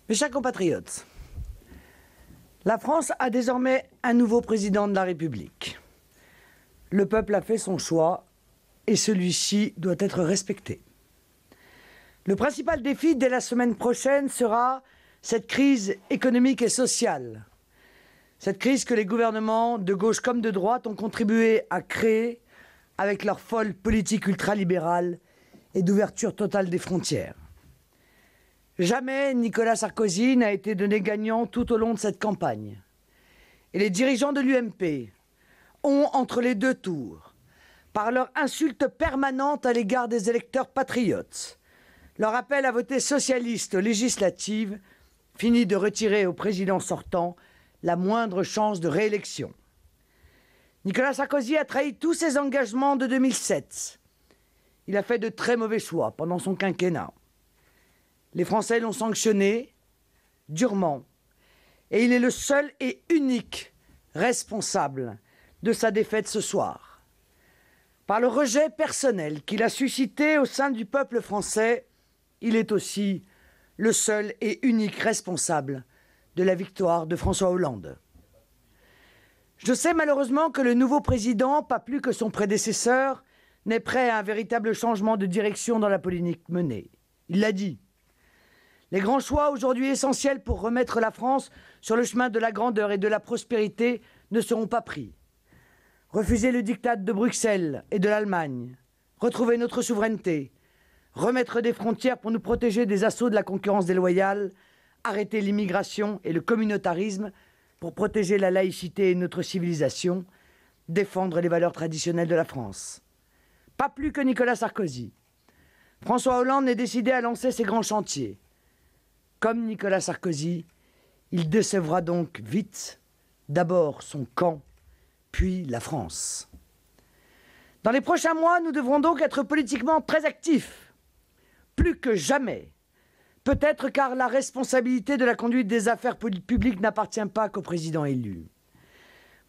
Mes chers compatriotes, la France a désormais un nouveau président de la République. Le peuple a fait son choix et celui-ci doit être respecté. Le principal défi dès la semaine prochaine sera cette crise économique et sociale. Cette crise que les gouvernements, de gauche comme de droite, ont contribué à créer avec leur folle politique ultralibérale et d'ouverture totale des frontières. Jamais Nicolas Sarkozy n'a été donné gagnant tout au long de cette campagne. Et les dirigeants de l'UMP ont, entre les deux tours, par leur insulte permanente à l'égard des électeurs patriotes, leur appel à voter socialiste aux législatives, fini de retirer au président sortant la moindre chance de réélection. Nicolas Sarkozy a trahi tous ses engagements de 2007. Il a fait de très mauvais choix pendant son quinquennat. Les Français l'ont sanctionné durement et il est le seul et unique responsable de sa défaite ce soir. Par le rejet personnel qu'il a suscité au sein du peuple français, il est aussi le seul et unique responsable de la victoire de François Hollande. Je sais malheureusement que le nouveau président, pas plus que son prédécesseur, n'est prêt à un véritable changement de direction dans la politique menée. Il l'a dit. Les grands choix aujourd'hui essentiels pour remettre la France sur le chemin de la grandeur et de la prospérité ne seront pas pris. Refuser le diktat de Bruxelles et de l'Allemagne, retrouver notre souveraineté, remettre des frontières pour nous protéger des assauts de la concurrence déloyale, arrêter l'immigration et le communautarisme pour protéger la laïcité et notre civilisation, défendre les valeurs traditionnelles de la France. Pas plus que Nicolas Sarkozy. François Hollande est décidé à lancer ces grands chantiers. Comme Nicolas Sarkozy, il décevra donc vite, d'abord son camp, puis la France. Dans les prochains mois, nous devrons donc être politiquement très actifs, plus que jamais. Peut-être car la responsabilité de la conduite des affaires publiques n'appartient pas qu'au président élu.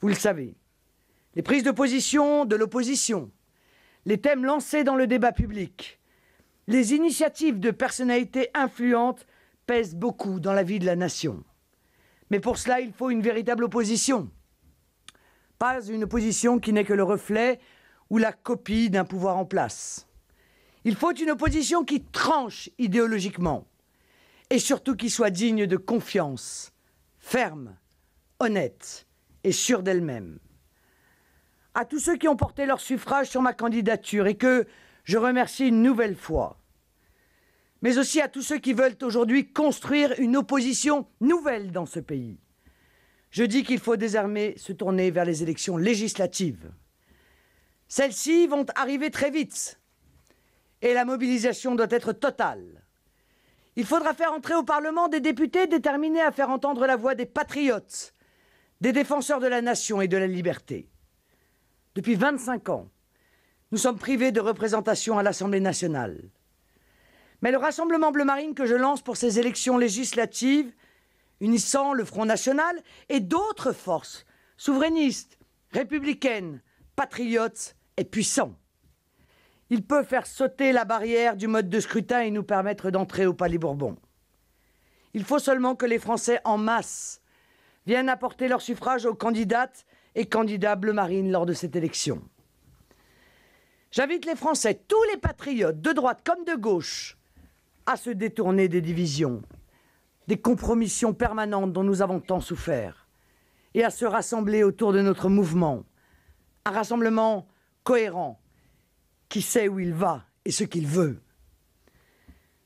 Vous le savez, les prises de position de l'opposition, les thèmes lancés dans le débat public, les initiatives de personnalités influentes pèsent beaucoup dans la vie de la nation. Mais pour cela, il faut une véritable opposition. Pas une opposition qui n'est que le reflet ou la copie d'un pouvoir en place. Il faut une opposition qui tranche idéologiquement et surtout qui soit digne de confiance, ferme, honnête et sûre d'elle-même. À tous ceux qui ont porté leur suffrage sur ma candidature et que je remercie une nouvelle fois, mais aussi à tous ceux qui veulent aujourd'hui construire une opposition nouvelle dans ce pays. Je dis qu'il faut désormais se tourner vers les élections législatives. Celles-ci vont arriver très vite et la mobilisation doit être totale. Il faudra faire entrer au Parlement des députés déterminés à faire entendre la voix des patriotes, des défenseurs de la nation et de la liberté. Depuis 25 ans, nous sommes privés de représentation à l'Assemblée nationale. Mais le Rassemblement bleu marine que je lance pour ces élections législatives, unissant le Front national et d'autres forces souverainistes, républicaines, patriotes, est puissant. Il peut faire sauter la barrière du mode de scrutin et nous permettre d'entrer au Palais Bourbon. Il faut seulement que les Français en masse viennent apporter leur suffrage aux candidates et candidats bleu marine lors de cette élection. J'invite les Français, tous les patriotes, de droite comme de gauche, à se détourner des divisions, des compromissions permanentes dont nous avons tant souffert, et à se rassembler autour de notre mouvement. Un rassemblement cohérent, qui sait où il va et ce qu'il veut.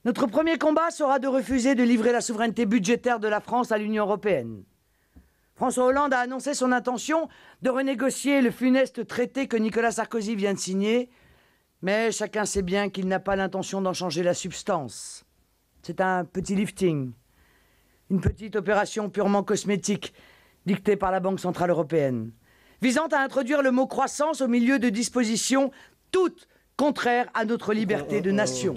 Notre premier combat sera de refuser de livrer la souveraineté budgétaire de la France à l'Union européenne. François Hollande a annoncé son intention de renégocier le funeste traité que Nicolas Sarkozy vient de signer, mais chacun sait bien qu'il n'a pas l'intention d'en changer la substance. C'est un petit lifting, une petite opération purement cosmétique dictée par la Banque centrale européenne, visant à introduire le mot croissance au milieu de dispositions toutes contraires à notre liberté de nation.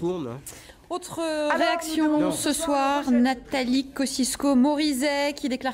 Autre réaction ce soir, Nathalie Kosciusko-Morizet qui déclare